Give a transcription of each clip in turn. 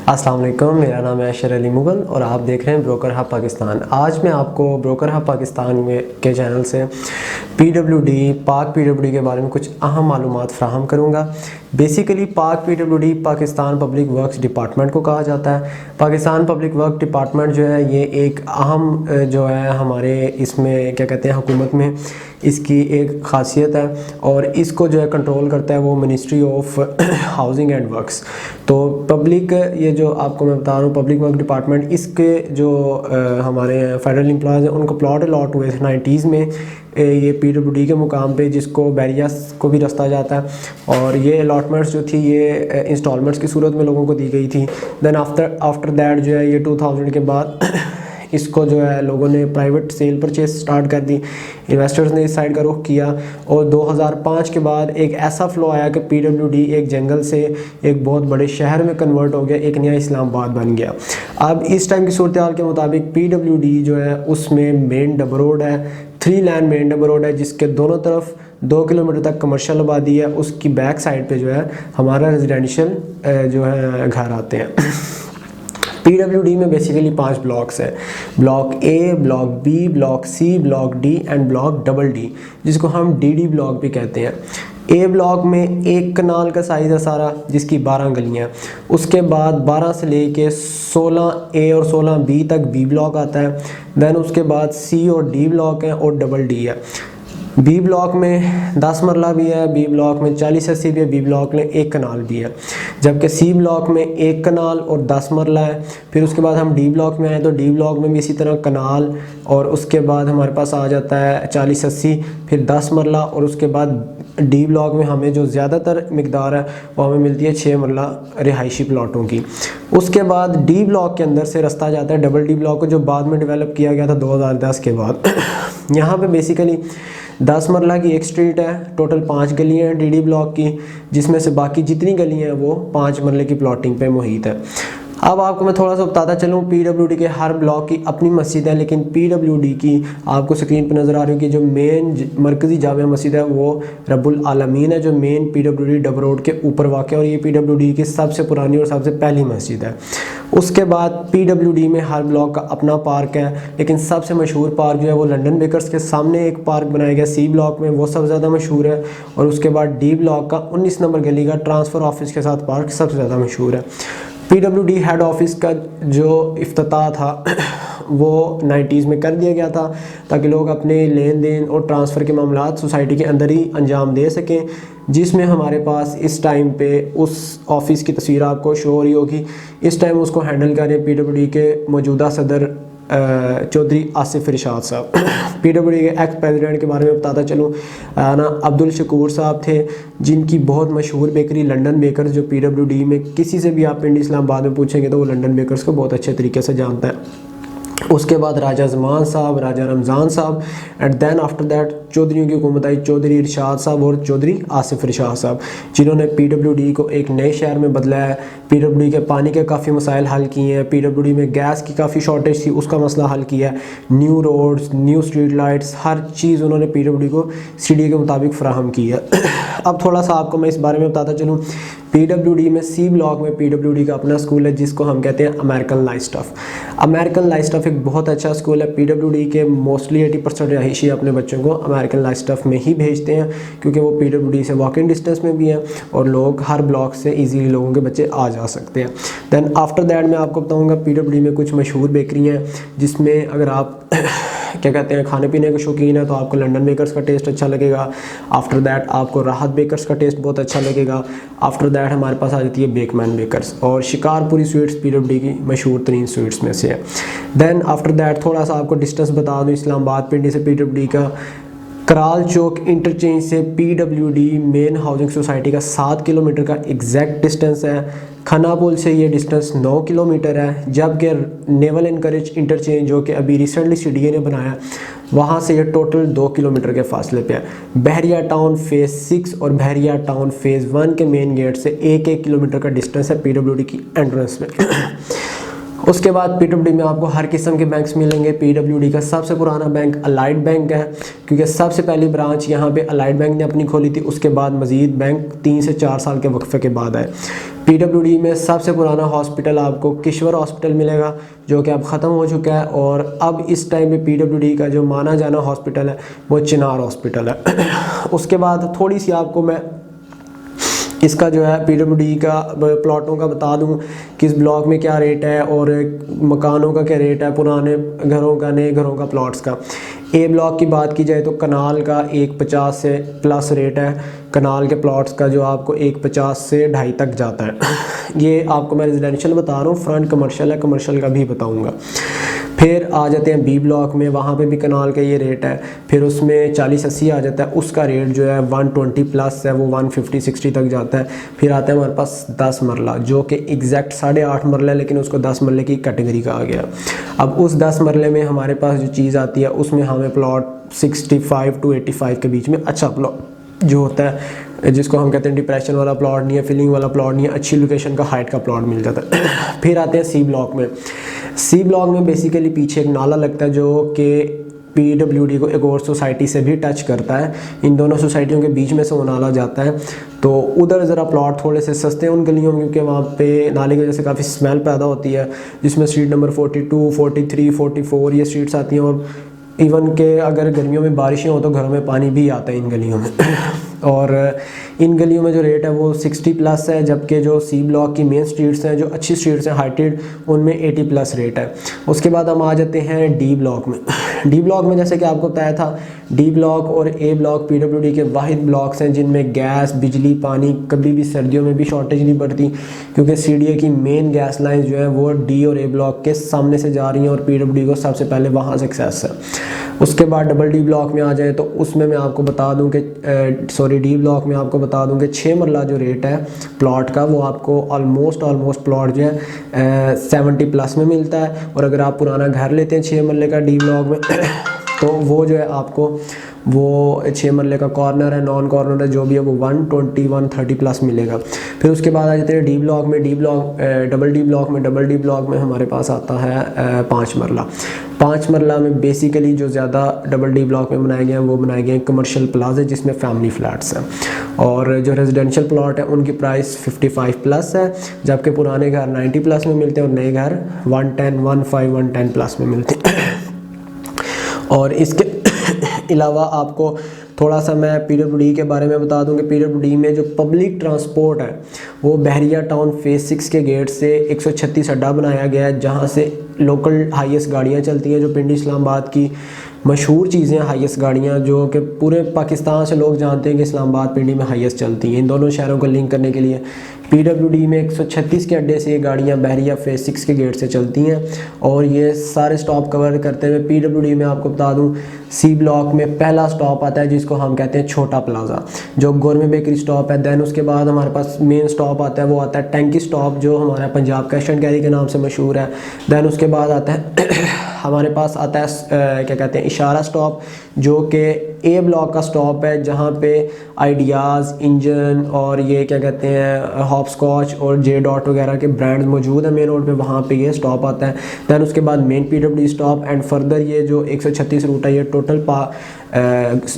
अस्सलाम वालेकुम, मेरा नाम है अशर अली मुगल और आप देख रहे हैं ब्रोकर हब पाकिस्तान। आज मैं आपको ब्रोकर हब पाकिस्तान में के चैनल से पीडब्ल्यूडी पाक पीडब्ल्यूडी के बारे में कुछ अहम मालूमात फ़राहम करूँगा। बेसिकली पाक PWD Pakistan public works department को कहा जाता है। पाकिस्तान पब्लिक वर्क डिपार्टमेंट जो है ये एक अहम जो है हमारे इसमें क्या कहते हैं हुकूमत में इसकी एक खासियत है और इसको जो है कंट्रोल करता है वो ministry of housing and works. तो पब्लिक ये जो आपको मैं बता रहा हूँ पब्लिक वर्क डिपार्टमेंट इसके जो हमारे फेडरल एम्प्लॉयज़ हैं उनको प्लॉट अलॉट हुए थे 90s में ये पीडब्ल्यूडी के मुकाम पे जिसको बैरियास को भी रस्ता जाता है और ये अलॉटमेंट्स जो थी ये इंस्टॉलमेंट्स की सूरत में लोगों को दी गई थी। देन आफ्टर दैट जो है ये 2000 के बाद इसको जो है लोगों ने प्राइवेट सेल परचेज स्टार्ट कर दी, इन्वेस्टर्स ने इस साइड का रुख किया और 2005 के बाद एक ऐसा फ्लो आया कि पीडब्ल्यूडी एक जंगल से एक बहुत बड़े शहर में कन्वर्ट हो गया, एक नया इस्लामाबाद बन गया। अब इस टाइम की सूरत हाल के मुताबिक पीडब्ल्यूडी जो है उसमें मेन डब रोड है, 3 लाइन मेन डब रोड है जिसके दोनों तरफ 2 किलोमीटर तक कमर्शियल आबादी है। उसकी बैक साइड पे जो है हमारा रेजिडेंशियल जो है घर आते हैं। पीडब्ल्यूडी में बेसिकली 5 ब्लॉक्स हैं, block A, block B, block C, block D and block double D, जिसको हम डीडी ब्लॉक भी कहते हैं। ए ब्लॉक में 1 कनाल का साइज़ है सारा जिसकी 12 गलियाँ हैं। उसके बाद 12 से लेके 16 ए और 16 बी तक बी ब्लॉक आता है। देन उसके बाद सी और डी ब्लॉक है और डबल डी है। बी ब्लॉक में 10 मरला भी है, बी ब्लॉक में 40-80 भी है, बी ब्लॉक में 1 कनाल भी है। जबकि सी ब्लॉक में 1 कनाल और 10 मरला है। फिर उसके बाद हम डी ब्लॉक में आए तो डी ब्लॉक में भी इसी तरह कनाल और उसके बाद हमारे पास आ जाता है 40-80 फिर 10 मरला और उसके बाद डी ब्लॉक में हमें जो ज़्यादातर मिकदार है वो हमें मिलती है 6 मरला रिहायशी प्लाटों की। उसके बाद डी ब्लॉक के अंदर से रास्ता जाता है डबल डी ब्लॉक को जो बाद में डेवलप किया गया था 2010 के बाद। यहाँ पे बेसिकली 10 मरला की एक स्ट्रीट है, टोटल 5 गलियाँ हैं डीडी ब्लॉक की, जिसमें से बाकी जितनी गलियाँ हैं वो 5 मरले की प्लॉटिंग पे मुहित है। अब आपको मैं थोड़ा सा बताता चलूँ पीडब्ल्यूडी के हर ब्लॉक की अपनी मस्जिद है, लेकिन पीडब्ल्यूडी की आपको स्क्रीन पर नज़र आ रही है कि जो मेन मरकज़ी जामिया मस्जिद है वो रब्बुल आलमीन है, जो मेन पीडब्ल्यूडी डब रोड के ऊपर वाक़ है और ये पीडब्ल्यूडी की सबसे पुरानी और सबसे पहली मस्जिद है। उसके बाद पीडब्ल्यूडी में हर ब्लॉक का अपना पार्क है, लेकिन सबसे मशहूर पार्क जो है वो लंदन बेकर्स के सामने एक पार्क बनाया गया सी ब्लॉक में, वो सबसे ज़्यादा मशहूर है। और उसके बाद डी ब्लॉक का 19 नंबर गली का ट्रांसफ़र ऑफिस के साथ पार्क सबसे ज़्यादा मशहूर है। पीडब्ल्यूडी हेड ऑफिस का जो इफ्तिताह था वो 90s में कर दिया गया था ताकि लोग अपने लेन देन और ट्रांसफ़र के मामलात सोसाइटी के अंदर ही अंजाम दे सकें, जिसमें हमारे पास इस टाइम पे उस ऑफ़िस की तस्वीर आपको शो हो रही होगी। इस टाइम उसको हैंडल कर रहे हैं पीडब्ल्यूडी के मौजूदा सदर चौधरी आसिफ इरशाद साहब। पीडब्ल्यूडी के एक्स प्रेसिडेंट के बारे में बताता चलूँ ना, अब्दुल शकूर साहब थे जिनकी बहुत मशहूर बेकरी लंदन बेकर्स जो पीडब्ल्यूडी में किसी से भी आप पिंड इस्लामाबाद में पूछेंगे तो वो लंदन बेकर्स को बहुत अच्छे तरीके से जानता है। उसके बाद राजा ज़मान साहब, राजा रमज़ान साहब एंड देन आफ्टर दैट चौधरीयों की हुकूमत आई, चौधरी इरशाद साहब और चौधरी आसिफ इरशाद साहब, जिन्होंने पीडब्ल्यूडी को एक नए शहर में बदला है। पीडब्ल्यूडी के पानी के काफ़ी मसाइल हल किए हैं, पीडब्ल्यूडी में गैस की काफ़ी शॉर्टेज थी उसका मसला हल किया है, new roads, new street lights, हर चीज़ उन्होंने पीडब्ल्यूडी को सीडी के मुताबिक फ़राहम की है। अब थोड़ा सा आपको मैं इस बारे में बताता चलूँ, पीडब्ल्यूडी में सी ब्लॉक में पीडब्ल्यूडी का अपना स्कूल है जिसको हम कहते हैं American life stuff. American life stuff एक बहुत अच्छा स्कूल है। पीडब्ल्यूडी के मोस्टली 80% रहायशी अपने बच्चों को अमेरिकन लाइफ स्टफ में ही भेजते हैं क्योंकि वो पीडब्ल्यूडी से वॉकिंग डिस्टेंस में भी हैं और लोग हर ब्लॉक से इजीली लोगों के बच्चे आ जा सकते हैं। देन आफ्टर दैट मैं आपको बताऊँगा पीडब्ल्यूडी में कुछ मशहूर बेकरी हैं जिसमें अगर आप क्या कहते हैं खाने पीने के शौकीन है तो आपको लंदन बेकर्स का टेस्ट अच्छा लगेगा। आफ्टर दैट आपको राहत बेकर्स का टेस्ट बहुत अच्छा लगेगा। आफ्टर दैट हमारे पास आ जाती है बेकमैन बेकर्स और शिकारपुरी स्वीट्स पीडब्ल्यूडी की मशहूर तरीन स्वीट्स में से है। देन आफ्टर दैट थोड़ा सा आपको डिस्टेंस बता दूँ, इस्लामाबाद पिंडी से पीडब्ल्यूडी का कराल चौक इंटरचेंज से पीडब्ल्यूडी मेन हाउसिंग सोसाइटी का 7 किलोमीटर का एग्जैक्ट डिस्टेंस है। खनापुल से ये डिस्टेंस 9 किलोमीटर है, जबकि नेवल एनकरेज इंटरचेंज जो कि अभी रिसेंटली सीडीए ने बनाया वहाँ से ये टोटल 2 किलोमीटर के फासले पे है। बहरिया टाउन फेज़ 6 और बहरिया टाउन फेज़ 1 के मेन गेट से 1-1 किलोमीटर का डिस्टेंस है पीडब्ल्यूडी की एंट्रेंस में। उसके बाद पीडब्ल्यूडी में आपको हर किस्म के बैंक्स मिलेंगे। पीडब्ल्यूडी का सबसे पुराना बैंक अलाइड बैंक है, क्योंकि सबसे पहली ब्रांच यहाँ पे अलाइड बैंक ने अपनी खोली थी। उसके बाद मज़ीद बैंक 3 से 4 साल के वक्फे के बाद आए। पीडब्ल्यूडी में सबसे पुराना हॉस्पिटल आपको किश्वर हॉस्पिटल मिलेगा, जो कि अब ख़त्म हो चुका है। और अब इस टाइम पे पीडब्ल्यूडी का जो माना जाना हॉस्पिटल है वो चिनार हॉस्पिटल है। उसके बाद थोड़ी सी आपको मैं इसका जो है पीडब्ल्यूडी का प्लॉटों का बता दूं, किस ब्लॉक में क्या रेट है और मकानों का क्या रेट है, पुराने घरों का, नए घरों का, प्लॉट्स का। ए ब्लॉक की बात की जाए तो कनाल का 150 से प्लस रेट है। कनाल के प्लॉट्स का जो आपको 150 से 2.5 तक जाता है। ये आपको मैं रेजिडेंशियल बता रहा हूँ, फ्रंट कमर्शियल है, कमर्शियल का भी बताऊँगा। फिर आ जाते हैं बी ब्लॉक में, वहाँ पे भी कनाल का ये रेट है। फिर उसमें 40-80 आ जाता है, उसका रेट जो है 120 प्लस है, वो 150-60 तक जाता है। फिर आता है हमारे पास 10 मरला, जो कि एग्जैक्ट 8.5 मरला है, लेकिन उसको 10 मरले की कैटेगरी कहा गया। अब उस 10 मरले में हमारे पास जो चीज़ आती है उसमें हमें प्लॉट 65 to 85 के बीच में अच्छा प्लॉट जो होता है, जिसको हम कहते हैं डिप्रेशन वाला प्लॉट नहीं है, फिलिंग वाला प्लॉट नहीं है, अच्छी लोकेशन का हाइट का प्लॉट मिल जाता है। फिर आते हैं सी ब्लॉक में। सी ब्लॉक में बेसिकली पीछे एक नाला लगता है जो कि पीडब्ल्यूडी को एक और सोसाइटी से भी टच करता है। इन दोनों सोसाइटियों के बीच में से वो नाला जाता है, तो उधर ज़रा प्लॉट थोड़े से सस्ते हैं उन गलियों में, क्योंकि वहाँ पे नाले की वजह से काफ़ी स्मेल पैदा होती है, जिसमें स्ट्रीट नंबर 42, 43, 44 ये स्ट्रीट्स आती हैं। और इवन के अगर गर्मियों में बारिशें हो तो घरों में पानी भी आता है इन गलियों में। और इन गलियों में जो रेट है वो 60 प्लस है, जबकि जो सी ब्लॉक की मेन स्ट्रीट्स हैं, जो अच्छी स्ट्रीट्स हैं हाइटेड, उनमें 80 प्लस रेट है। उसके बाद हम आ जाते हैं डी ब्लॉक में। डी ब्लॉक में जैसे कि आपको बताया था, डी ब्लॉक और ए ब्लॉक पीडब्ल्यूडी के वाहिद ब्लॉक्स हैं जिनमें गैस, बिजली, पानी कभी भी सर्दियों में भी शॉर्टेज नहीं पड़ती, क्योंकि सीडीए की मेन गैस लाइन जो है वो डी और ए ब्लॉक के सामने से जा रही हैं और पीडब्ल्यूडी को सबसे पहले वहाँ से एक्सेस है। उसके बाद डबल डी ब्लॉक में आ जाए तो उसमें मैं आपको बता दूं कि डी ब्लॉक में आपको बता दूं कि 6 मरला जो रेट है प्लॉट का, वो आपको ऑलमोस्ट प्लॉट जो है 70 प्लस में मिलता है। और अगर आप पुराना घर लेते हैं 6 मरले का डी ब्लॉक में तो वो जो है आपको वो 6 मरले का कॉर्नर है, नॉन कॉर्नर है, जो भी है वो 120-130 प्लस मिलेगा। फिर उसके बाद आ जाते हैं डी ब्लॉक में। डबल डी ब्लॉक में हमारे पास आता है 5 मरला। 5 मरला में बेसिकली जो ज़्यादा डबल डी ब्लॉक में बनाए गए हैं वो बनाए गए हैं कमर्शियल प्लाजे, जिसमें फैमिली फ्लैट्स हैं। और जो रेजिडेंशियल प्लॉट है उनकी प्राइस 55 प्लस है, जबकि पुराने घर 90 प्लस में मिलते हैं और नए घर 110 प्लस में मिलते हैं। और इसके अलावा आपको थोड़ा सा मैं पीडब्ल्यूडी के बारे में बता दूं कि पीडब्ल्यूडी में जो पब्लिक ट्रांसपोर्ट है वो बहरिया टाउन फेज़ 6 के गेट से 136 अड्डा बनाया गया है, जहां से लोकल हाईएस्ट गाड़ियां चलती हैं, जो पिंडी इस्लामाबाद की मशहूर चीज़ें, हाईएस्ट गाड़ियां जो कि पूरे पाकिस्तान से लोग जानते हैं कि इस्लामाबाद पिंडी में हाईएस्ट चलती हैं। इन दोनों शहरों को लिंक करने के लिए पीडब्ल्यूडी में 136 के अड्डे से ये गाड़ियाँ बहरिया फेज़ 6 के गेट से चलती हैं। और ये सारे स्टॉप कवर करते हुए पीडब्ल्यूडी में आपको बता दूं सी ब्लॉक में पहला स्टॉप आता है जिसको हम कहते हैं छोटा प्लाजा, जो गोरमे बेकरी स्टॉप है। दैन उसके बाद हमारे पास मेन स्टॉप आता है, वो आता है टैंकी स्टॉप, जो हमारा पंजाब कैश एंड कैरी के नाम से मशहूर है। दैन उसके बाद आता है हमारे पास आता है क्या कहते हैं इशारा स्टॉप, जो कि ए ब्लॉक का स्टॉप है, जहाँ पे आइडियाज़, इंजन और ये क्या कहते हैं हॉपस्कॉच और जे डॉट वगैरह के ब्रांड्स मौजूद हैं मेन रोड पे, वहाँ पे ये स्टॉप आता है। दैन उसके बाद main PWD stop and further ये जो 136 रूट है ये टोटल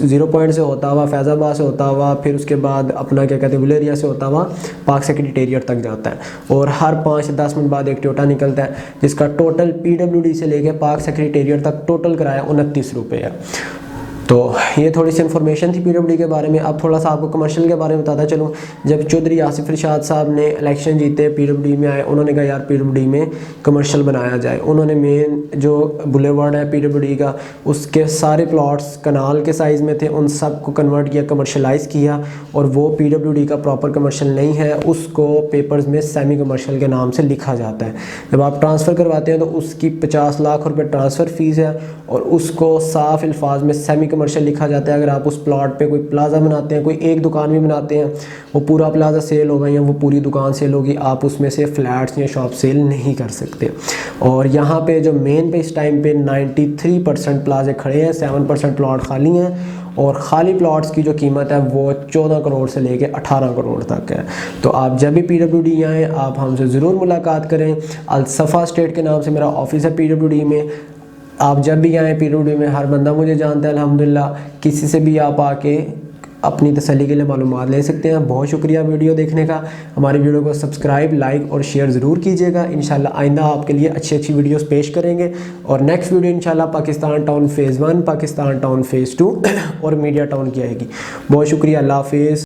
0 पॉइंट से होता हुआ, फैज़ाबाद से होता हुआ, फिर उसके बाद अपना क्या कहते हैं विल एरिया से होता हुआ पार्क सेक्रेटेरिएट तक जाता है। और हर 5 से 10 मिनट बाद एक टोटा निकलता है, जिसका टोटल पीडब्ल्यूडी से लेके पार्क सेक्रेटेरिएट तक टोटल किराया 29 रुपये है। तो ये थोड़ी सी इन्फॉर्मेशन थी पीडब्ल्यूडी के बारे में। अब थोड़ा सा आपको कमर्शियल के बारे में बताता चलूँ। जब चौधरी आसिफ इरशाद साहब ने इलेक्शन जीते, पीडब्ल्यूडी में आए, उन्होंने कहा यार पीडब्ल्यूडी में कमर्शियल बनाया जाए। उन्होंने मेन जो बुलेवार्ड है पीडब्ल्यूडी का, उसके सारे प्लॉट्स कनाल के साइज़ में थे, उन सब को कन्वर्ट किया, कमर्शलाइज़ किया। और वो पीडब्ल्यूडी का प्रॉपर कमर्शियल नहीं है, उसको पेपर्स में सेमी कमर्शियल के नाम से लिखा जाता है। जब आप ट्रांसफ़र करवाते हैं तो उसकी 50 लाख रुपये ट्रांसफ़र फ़ीस है और उसको साफ अल्फाज में सेमी कमर्शियल लिखा जाता है। अगर आप उस प्लॉट पे कोई प्लाजा बनाते हैं, कोई एक दुकान भी बनाते हैं, वो पूरा प्लाजा सेल होगा या वो पूरी दुकान सेल होगी, आप उसमें से फ्लैट्स या शॉप सेल नहीं कर सकते। और यहाँ पे जो मेन पे इस टाइम पे 93% प्लाजे खड़े हैं, 7% प्लॉट खाली हैं और ख़ाली प्लॉट्स की जो कीमत है वो 14 करोड़ से लेके 18 करोड़ तक है। तो आप जब भी PWD आएँ आप हमसे ज़रूर मुलाकात करें। अल-सफ़ा स्टेट के नाम से मेरा ऑफिस है PWD में। आप जब भी आएँ PWD में, हर बंदा मुझे जानता है अल्हम्दुलिल्लाह। किसी से भी आप आके अपनी तसल्ली के लिए मालूमात ले सकते हैं। बहुत शुक्रिया वीडियो देखने का। हमारी वीडियो को सब्सक्राइब, लाइक और शेयर ज़रूर कीजिएगा। इंशाल्लाह आइंदा आपके लिए अच्छी अच्छी वीडियोस पेश करेंगे। और नेक्स्ट वीडियो इंशाल्लाह Pakistan town phase 1, Pakistan town phase 2 और मीडिया टाउन की आएगी। बहुत शुक्रिया, अल्लाह हाफ़िज़।